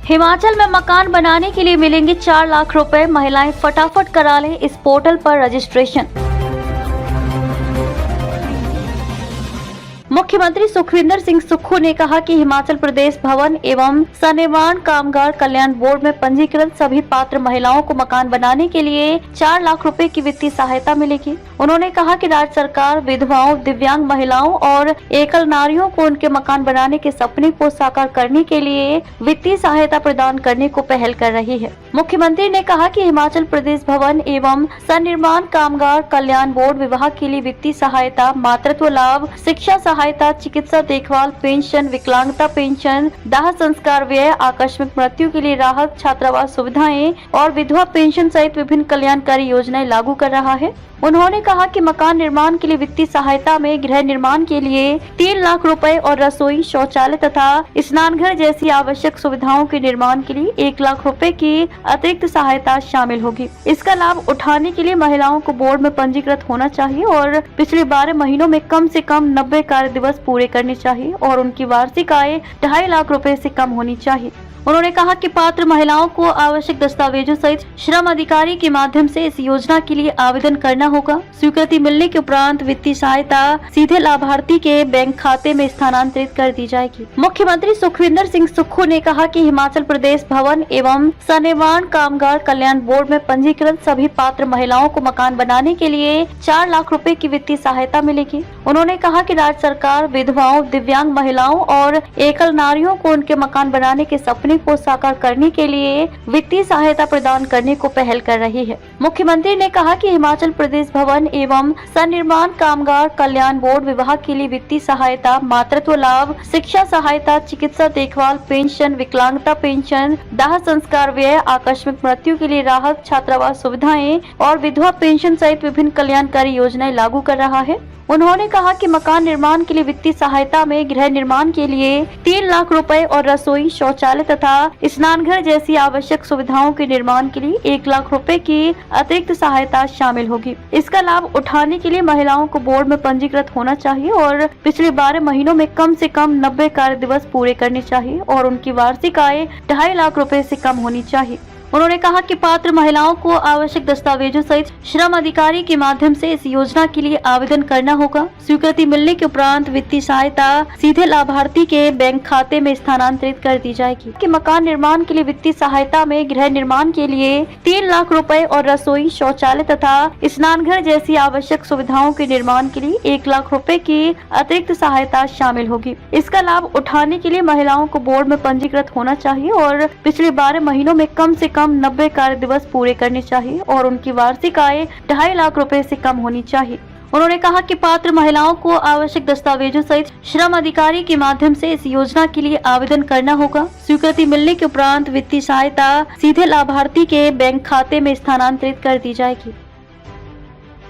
हिमाचल में मकान बनाने के लिए मिलेंगे 4 लाख रुपए। महिलाएं फटाफट करा लें इस पोर्टल पर रजिस्ट्रेशन। मुख्यमंत्री सुखविंदर सिंह सुक्खू ने कहा कि हिमाचल प्रदेश भवन एवं सनिर्माण कामगार कल्याण बोर्ड में पंजीकृत सभी पात्र महिलाओं को मकान बनाने के लिए 4 लाख रुपए की वित्तीय सहायता मिलेगी। उन्होंने कहा कि राज्य सरकार विधवाओं, दिव्यांग महिलाओं और एकल नारियों को उनके मकान बनाने के सपने को साकार करने के लिए वित्तीय सहायता प्रदान करने को पहल कर रही है। मुख्यमंत्री ने कहा कि हिमाचल प्रदेश भवन एवं सनिर्माण कामगार कल्याण बोर्ड विवाह के लिए वित्तीय सहायता, मातृत्व लाभ, शिक्षा सहायता, चिकित्सा देखभाल, पेंशन, विकलांगता पेंशन, दाह संस्कार व्यय, आकस्मिक मृत्यु के लिए राहत, छात्रावास सुविधाएं और विधवा पेंशन सहित विभिन्न कल्याणकारी योजनाएं लागू कर रहा है। उन्होंने कहा कि मकान निर्माण के लिए वित्तीय सहायता में गृह निर्माण के लिए 3 लाख रुपए और रसोई, शौचालय तथा स्नानघर जैसी आवश्यक सुविधाओं के निर्माण के लिए 1 लाख रुपए की अतिरिक्त सहायता शामिल होगी। इसका लाभ उठाने के लिए महिलाओं को बोर्ड में पंजीकृत होना चाहिए और पिछले 12 महीनों में कम से कम 90 कार्य दिवस पूरे करने चाहिए और उनकी वार्षिक आय 2.5 लाख रुपए से कम होनी चाहिए। उन्होंने कहा कि पात्र महिलाओं को आवश्यक दस्तावेजों सहित श्रम अधिकारी के माध्यम से इस योजना के लिए आवेदन करना होगा। स्वीकृति मिलने के उपरांत वित्तीय सहायता सीधे लाभार्थी के बैंक खाते में स्थानांतरित कर दी जाएगी। मुख्यमंत्री सुखविंदर सिंह सुक्खू ने कहा कि हिमाचल प्रदेश भवन एवं सनिर्माण कामगार कल्याण बोर्ड में पंजीकृत सभी पात्र महिलाओं को मकान बनाने के लिए 4 लाख रुपए की वित्तीय सहायता मिलेगी। उन्होंने कहा कि राज्य सरकार विधवाओं, दिव्यांग महिलाओं और एकल नारियों को उनके मकान बनाने के सपने को साकार करने के लिए वित्तीय सहायता प्रदान करने को पहल कर रही है। मुख्यमंत्री ने कहा कि हिमाचल प्रदेश भवन एवं सनिर्माण कामगार कल्याण बोर्ड विवाह के लिए वित्तीय सहायता, मातृत्व लाभ, शिक्षा सहायता, चिकित्सा देखभाल, पेंशन, विकलांगता पेंशन, दाह संस्कार व्यय, आकस्मिक मृत्यु के लिए राहत, छात्रावास सुविधाएं और विधवा पेंशन सहित विभिन्न कल्याणकारी योजनाएं लागू कर रहा है। उन्होंने कहा कि मकान निर्माण के लिए वित्तीय सहायता में गृह निर्माण के लिए 3 लाख रुपए और रसोई, शौचालय तथा स्नानघर जैसी आवश्यक सुविधाओं के निर्माण के लिए 1 लाख रुपए की अतिरिक्त सहायता शामिल होगी। इसका लाभ उठाने के लिए महिलाओं को बोर्ड में पंजीकृत होना चाहिए और पिछले 12 महीनों में कम से कम 90 कार्य दिवस पूरे करने चाहिए और उनकी वार्षिक आय 2.5 लाख रुपए से कम होनी चाहिए। उन्होंने कहा कि पात्र महिलाओं को आवश्यक दस्तावेजों सहित श्रम अधिकारी के माध्यम से इस योजना के लिए आवेदन करना होगा। स्वीकृति मिलने के उपरांत वित्तीय सहायता सीधे लाभार्थी के बैंक खाते में स्थानांतरित कर दी जाएगी। कि मकान निर्माण के लिए वित्तीय सहायता में गृह निर्माण के लिए 3 लाख रुपए और रसोई, शौचालय तथा स्नानघर जैसी आवश्यक सुविधाओं के निर्माण के लिए 1 लाख रुपए की अतिरिक्त सहायता शामिल होगी। इसका लाभ उठाने के लिए महिलाओं को बोर्ड में पंजीकृत होना चाहिए और पिछले 12 महीनों में कम से कम 90 कार्य दिवस पूरे करने चाहिए और उनकी वार्षिक आय 2.5 लाख रुपए से कम होनी चाहिए। उन्होंने कहा कि पात्र महिलाओं को आवश्यक दस्तावेजों सहित श्रम अधिकारी के माध्यम से इस योजना के लिए आवेदन करना होगा। स्वीकृति मिलने के उपरांत वित्तीय सहायता सीधे लाभार्थी के बैंक खाते में स्थानांतरित कर दी जाएगी।